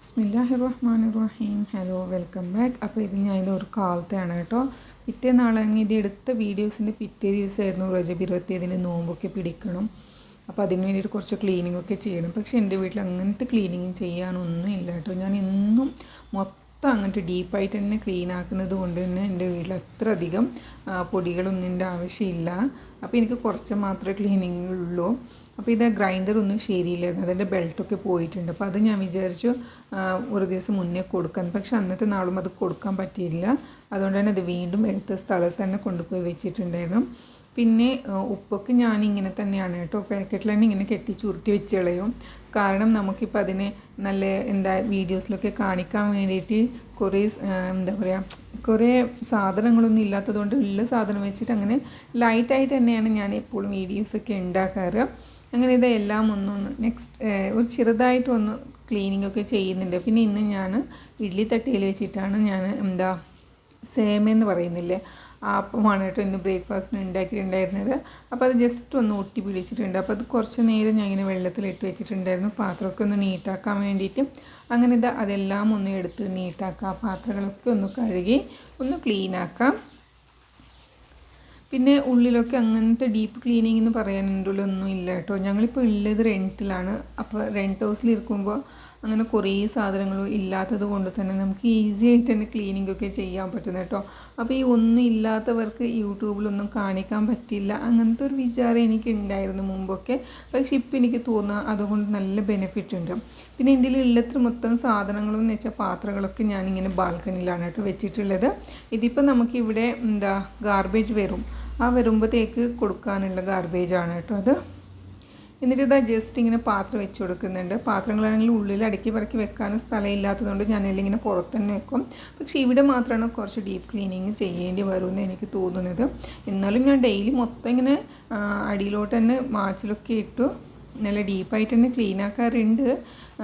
ബിസ്മില്ലാഹിർറഹ്മാനിർറഹീം. Hello, welcome back. അപ്പോൾ ഇത് ഞാൻ ഇതൊരു കാലത്താണ് കേട്ടോ. പിറ്റേ നാളാണെങ്കിൽ ഇത് എടുത്ത വീഡിയോസിൻ്റെ പിറ്റേ ദിവസമായിരുന്നു റജബ് 20 നോമ്പൊക്കെ പിടിക്കണം. അപ്പോൾ അതിന് വേണ്ടിയിട്ട് കുറച്ച് ക്ലീനിങ് ഒക്കെ ചെയ്യണം. പക്ഷേ എൻ്റെ വീട്ടിൽ അങ്ങനത്തെ ക്ലീനിങ് ചെയ്യാനൊന്നും ഇല്ല കേട്ടോ. ഞാൻ എന്നും മൊത്തം അങ്ങനത്തെ ഡീപ്പായിട്ട് തന്നെ ക്ലീൻ ആക്കുന്നത് കൊണ്ട് തന്നെ എൻ്റെ വീട്ടിൽ അത്ര അധികം പൊടികളൊന്നും എൻ്റെ ആവശ്യമില്ല. അപ്പോൾ എനിക്ക് കുറച്ച് മാത്രമേ ക്ലീനിങ് ഉള്ളൂ. അപ്പോൾ ഇത് ഗ്രൈൻഡറൊന്നും ശരിയില്ലായിരുന്നു, അതിൻ്റെ ബെൽറ്റൊക്കെ പോയിട്ടുണ്ട്. അപ്പോൾ അത് ഞാൻ വിചാരിച്ചു ഒരു ദിവസം മുന്നേ കൊടുക്കാൻ, പക്ഷെ അന്നത്തെ നാളും അത് കൊടുക്കാൻ പറ്റിയില്ല. അതുകൊണ്ട് തന്നെ അത് വീണ്ടും എടുത്ത സ്ഥലത്ത് തന്നെ കൊണ്ടുപോയി വെച്ചിട്ടുണ്ടായിരുന്നു. പിന്നെ ഉപ്പൊക്കെ ഞാനിങ്ങനെ തന്നെയാണ് കേട്ടോ, പാക്കറ്റിൽ തന്നെ ഇങ്ങനെ കെട്ടി ചുരുട്ടി വെച്ച് കളയും. കാരണം നമുക്കിപ്പോൾ അതിനെ നല്ല വീഡിയോസിലൊക്കെ കാണിക്കാൻ വേണ്ടിയിട്ട് കുറേ കുറേ സാധനങ്ങളൊന്നും ഇല്ലാത്തതുകൊണ്ട് ഉള്ള സാധനം വെച്ചിട്ട് അങ്ങനെ ലൈറ്റായിട്ട് തന്നെയാണ് ഞാൻ എപ്പോഴും വീഡിയോസൊക്കെ ഉണ്ടാക്കാറ്. അങ്ങനെ ഇതെല്ലാം ഒരു ചെറുതായിട്ടൊന്ന് ക്ലീനിങ് ഒക്കെ ചെയ്യുന്നുണ്ട്. പിന്നെ ഇന്ന് ഞാൻ ഇഡ്ഡലി തട്ടിയിൽ വെച്ചിട്ടാണ് ഞാൻ സേമെന്ന് പറയുന്നില്ലേ, ആ അപ്പമാണ് കേട്ടോ ഇന്ന് ബ്രേക്ക്ഫാസ്റ്റിന് ഉണ്ടാക്കിയിട്ടുണ്ടായിരുന്നത്. അപ്പോൾ അത് ജസ്റ്റ് ഒന്ന് ഒട്ടി പിടിച്ചിട്ടുണ്ട്. അപ്പോൾ അത് കുറച്ച് നേരം ഞാൻ ഇങ്ങനെ വെള്ളത്തിലിട്ട് വെച്ചിട്ടുണ്ടായിരുന്നു, പാത്രമൊക്കെ ഒന്ന് നീട്ടാക്കാൻ വേണ്ടിയിട്ട്. അങ്ങനെ അതെല്ലാം ഒന്ന് എടുത്ത് നീട്ടാക്കാം, പാത്രങ്ങളൊക്കെ ഒന്ന് കഴുകി ഒന്ന് ക്ലീനാക്കാം. പിന്നെ ഉള്ളിലൊക്കെ അങ്ങനത്തെ ഡീപ്പ് ക്ലീനിങ് എന്ന് പറയാനുള്ളൊന്നും ഇല്ല കേട്ടോ. ഞങ്ങളിപ്പോൾ ഉള്ളത് റെൻറ്റിലാണ്. അപ്പോൾ റെൻറ്റ് ഹൗസിലിരിക്കുമ്പോൾ അങ്ങനെ കുറേ സാധനങ്ങളും ഇല്ലാത്തത് കൊണ്ട് തന്നെ നമുക്ക് ഈസി ആയിട്ട് തന്നെ ക്ലീനിങ് ഒക്കെ ചെയ്യാൻ പറ്റും കേട്ടോ. അപ്പോൾ ഈ ഒന്നും ഇല്ലാത്തവർക്ക് യൂട്യൂബിലൊന്നും കാണിക്കാൻ പറ്റില്ല, അങ്ങനത്തെ ഒരു വിചാരം എനിക്ക് ഉണ്ടായിരുന്നു മുമ്പൊക്കെ. പക്ഷെ ഇപ്പോൾ എനിക്ക് തോന്നുക അതുകൊണ്ട് നല്ല ബെനിഫിറ്റ് ഉണ്ട്. പിന്നെ എൻ്റെ ഉള്ളത്ര മൊത്തം സാധനങ്ങളും എന്ന് വെച്ചാൽ പാത്രങ്ങളൊക്കെ ഞാനിങ്ങനെ ബാൽക്കണിയിലാണ് കേട്ടോ വെച്ചിട്ടുള്ളത്. ഇതിപ്പോൾ നമുക്കിവിടെ ഗാർബേജ് വരും, ആ വരുമ്പോഴത്തേക്ക് കൊടുക്കാനുള്ള ഗാർബേജാണ് കേട്ടോ അത്. എന്നിട്ട് ജസ്റ്റ് ഇങ്ങനെ പാത്രം വെച്ച് കൊടുക്കുന്നുണ്ട്. പാത്രങ്ങളാണെങ്കിൽ ഉള്ളിൽ അടുക്കി പറക്കി വെക്കാനും സ്ഥലമില്ലാത്തതുകൊണ്ട് ഞാനെല്ലാം ഇങ്ങനെ പുറത്ത് തന്നെ വെക്കും. പക്ഷേ ഇവിടെ മാത്രമാണ് കുറച്ച് ഡീപ്പ് ക്ലീനിങ് ചെയ്യേണ്ടി വരുമെന്ന് എനിക്ക് തോന്നുന്നത്. എന്നാലും ഞാൻ ഡെയിലി മൊത്തം ഇങ്ങനെ അടിയിലോട്ട് തന്നെ മാച്ചിലൊക്കെ ഇട്ടു നല്ല ഡീപ്പായിട്ട് തന്നെ ക്ലീൻ ആക്കാറുണ്ട്.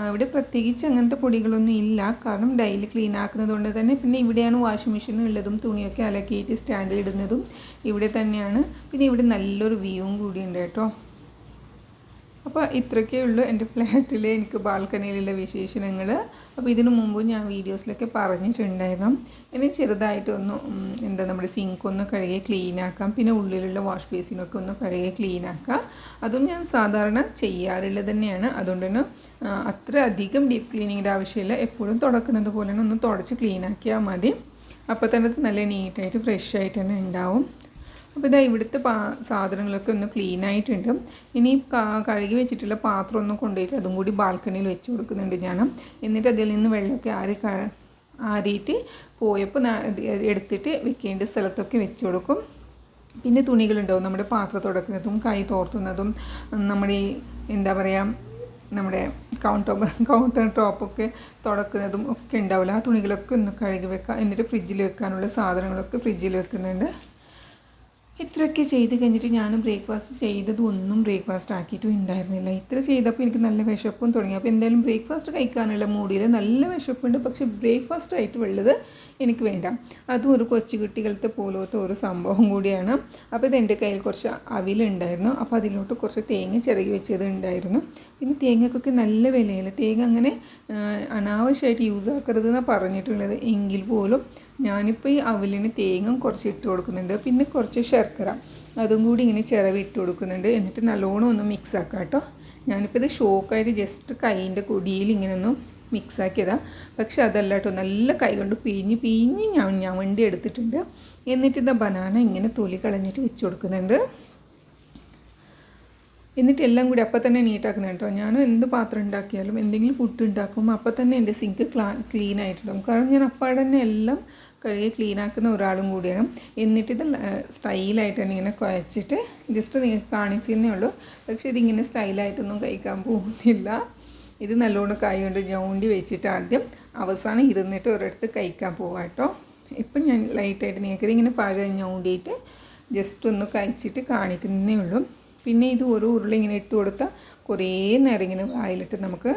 ഇവിടെ പ്രത്യേകിച്ച് അങ്ങനത്തെ പൊടികളൊന്നും ഇല്ല, കാരണം ഡെയിലി ക്ലീൻ ആക്കുന്നത് കൊണ്ട് തന്നെ. പിന്നെ ഇവിടെയാണ് വാഷിംഗ് മെഷീൻ ഉള്ളതും തുണിയൊക്കെ അലക്കിയിട്ട് സ്റ്റാൻഡിൽ ഇടുന്നതും ഇവിടെ തന്നെയാണ്. പിന്നെ ഇവിടെ നല്ലൊരു വ്യൂവും കൂടിയുണ്ട് കേട്ടോ. അപ്പോൾ ഇത്രയൊക്കെ ഉള്ളൂ എൻ്റെ ഫ്ലാറ്റിലെ എനിക്ക് ബാൽക്കണിയിലുള്ള വിശേഷണങ്ങൾ. അപ്പോൾ ഇതിനു മുമ്പ് ഞാൻ വീഡിയോസിലൊക്കെ പറഞ്ഞിട്ടുണ്ടായിരുന്നു. ഇനി ചെറുതായിട്ടൊന്ന് നമ്മുടെ സിങ്കൊന്ന് കഴുകി ക്ലീനാക്കാം. പിന്നെ ഉള്ളിലുള്ള വാഷ് ബേസിനൊക്കെ ഒന്ന് കഴുകി ക്ലീനാക്കാം. അതും ഞാൻ സാധാരണ ചെയ്യാറുള്ളത് തന്നെയാണ്. അതുകൊണ്ട് തന്നെ അത്ര അധികം ഡീപ്പ് ക്ലീനിങ്ങിൻ്റെ ആവശ്യമില്ല. എപ്പോഴും തുടക്കുന്നത് പോലെ തന്നെ ഒന്ന് തുടച്ച് ക്ലീനാക്കിയാൽ മതി. അപ്പോൾ തന്നെ നല്ല നീറ്റായിട്ട് ഫ്രഷ് ആയിട്ട് തന്നെ ഉണ്ടാവും. അപ്പോൾ ഇവിടുത്തെ സാധനങ്ങളൊക്കെ ഒന്ന് ക്ലീൻ ആയിട്ടുണ്ട്. ഇനി കഴുകി വെച്ചിട്ടുള്ള പാത്രം ഒന്ന് കൊണ്ടുപോയിട്ട് അതും കൂടി ബാൽക്കണിയിൽ വെച്ച് കൊടുക്കുന്നുണ്ട് ഞാൻ. എന്നിട്ട് അതിൽ നിന്ന് വെള്ളമൊക്കെ ആറിയിട്ട് പോയപ്പോൾ എടുത്തിട്ട് വെക്കേണ്ട സ്ഥലത്തൊക്കെ വെച്ച് കൊടുക്കും. പിന്നെ തുണികളുണ്ടാവും, നമ്മുടെ പാത്രം തുടക്കുന്നതും കൈ തോർത്തുന്നതും നമ്മുടെ നമ്മുടെ കൗണ്ടർ ടോപ്പൊക്കെ തുടക്കുന്നതും ഒക്കെ ഉണ്ടാവില്ല. ആ തുണികളൊക്കെ ഒന്ന് കഴുകി വെക്കാം. എന്നിട്ട് ഫ്രിഡ്ജിൽ വെക്കാനുള്ള സാധനങ്ങളൊക്കെ ഫ്രിഡ്ജിൽ വെക്കുന്നുണ്ട്. ഇത്രയൊക്കെ ചെയ്ത് കഴിഞ്ഞിട്ട് ഞാൻ ബ്രേക്ക്ഫാസ്റ്റ് ചെയ്തതൊന്നും ബ്രേക്ക്ഫാസ്റ്റ് ആക്കിയിട്ടും ഉണ്ടായിരുന്നില്ല. ഇത്ര ചെയ്തപ്പോൾ എനിക്ക് നല്ല വിശപ്പും തുടങ്ങി. അപ്പോൾ എന്തായാലും ബ്രേക്ക്ഫാസ്റ്റ് കഴിക്കാനുള്ള മൂഡിൽ നല്ല വിശപ്പുണ്ട്, പക്ഷേ ബ്രേക്ക്ഫാസ്റ്റ് ആയിട്ട് ഉള്ളത് എനിക്ക് വേണ്ട. അതും ഒരു കൊച്ചുകുട്ടികളത്തെ പോലത്തെ ഒരു സംഭവം കൂടിയാണ്. അപ്പോൾ ഇത് എൻ്റെ കയ്യിൽ കുറച്ച് അവിലുണ്ടായിരുന്നു. അപ്പോൾ അതിലോട്ട് കുറച്ച് തേങ്ങ ചിരകി വെച്ചത് ഉണ്ടായിരുന്നു. പിന്നെ തേങ്ങക്കൊക്കെ നല്ല വിലയില്ല. തേങ്ങ അങ്ങനെ അനാവശ്യമായിട്ട് യൂസ് ആക്കരുതെന്നാണ് പറഞ്ഞിട്ടുള്ളത്. എങ്കിൽ പോലും ഞാനിപ്പോൾ ഈ അവിലിന് തേങ്ങ കുറച്ച് ഇട്ട് കൊടുക്കുന്നുണ്ട്. പിന്നെ കുറച്ച് ശർക്കര അതും കൂടി ഇങ്ങനെ ചിരവി ഇട്ട് കൊടുക്കുന്നുണ്ട്. എന്നിട്ട് നല്ലോണം ഒന്ന് മിക്സ് ആക്കാം കേട്ടോ. ഞാനിപ്പോൾ ഇത് ഷോക്കായിട്ട് ജസ്റ്റ് കൈയിൻ്റെ കൊടിയിൽ ഇങ്ങനെ ഒന്ന് മിക്സ് ആക്കിയതാണ്. പക്ഷെ അതല്ല കേട്ടോ, നല്ല കൈ കൊണ്ട് പിഴിഞ്ഞ് ഞാൻ വണ്ടി എടുത്തിട്ടുണ്ട്. എന്നിട്ട് ബനാന ഇങ്ങനെ തൊലി കളഞ്ഞിട്ട് വെച്ച് കൊടുക്കുന്നുണ്ട്. എന്നിട്ട് എല്ലാം കൂടി അപ്പം തന്നെ നീറ്റാക്കുന്നത് കേട്ടോ. ഞാനും എന്ത് പാത്രം ഉണ്ടാക്കിയാലും എന്തെങ്കിലും ഫുഡ് ഉണ്ടാക്കുമ്പോൾ അപ്പം തന്നെ എൻ്റെ സിങ്ക് ക്ലീൻ ആയിട്ടുണ്ടാകും. കാരണം ഞാൻ അപ്പം തന്നെ എല്ലാം കഴുകി ക്ലീനാക്കുന്ന ഒരാളും കൂടിയാണ്. എന്നിട്ട് ഇത് സ്റ്റൈലായിട്ട് തന്നെ ഇങ്ങനെ കുഴച്ചിട്ട് ജസ്റ്റ് നിങ്ങൾക്ക് കാണിച്ചതന്നേ ഉള്ളൂ. പക്ഷേ ഇതിങ്ങനെ സ്റ്റൈലായിട്ടൊന്നും കഴിക്കാൻ പോകുന്നില്ല. ഇത് നല്ലോണം കൈ കൊണ്ട് ഞൗണ്ടി വെച്ചിട്ട് ആദ്യം അവസാനം ഇരുന്നിട്ട് ഒരിടത്ത് കഴിക്കാൻ പോവാം കേട്ടോ. ഇപ്പം ഞാൻ ലൈറ്റായിട്ട് നിങ്ങൾക്ക് ഇതിങ്ങനെ പഴം ഞൗണ്ടിയിട്ട് ജസ്റ്റ് ഒന്ന് കഴിച്ചിട്ട് കാണിക്കുന്നതേ ഉള്ളൂ. പിന്നെ ഇത് ഒരു ഉരുള ഇങ്ങനെ ഇട്ട് കൊടുത്താൽ കുറേ നേരം ഇങ്ങനെ വായിലിട്ട് നമുക്ക്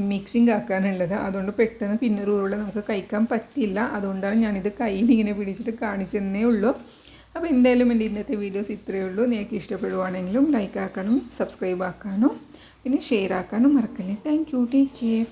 മിക്സിങ് ആക്കാനുള്ളത്. അതുകൊണ്ട് പെട്ടെന്ന് പിന്നെ ഒരു ഉരുള നമുക്ക് കഴിക്കാൻ പറ്റില്ല. അതുകൊണ്ടാണ് ഞാനിത് കയ്യിൽ ഇങ്ങനെ പിടിച്ചിട്ട് കാണിച്ചതന്നേ ഉള്ളൂ. അപ്പോൾ എന്തായാലും എൻ്റെ ഇന്നത്തെ വീഡിയോസ് ഇത്രയേ ഉള്ളൂ. നിങ്ങൾക്ക് ഇഷ്ടപ്പെടുവാണെങ്കിലും ലൈക്ക് ആക്കാനും സബ്സ്ക്രൈബ് ആക്കാനും പിന്നെ ഷെയർ ആക്കാനും മറക്കല്ലേ. Thank you. Take care.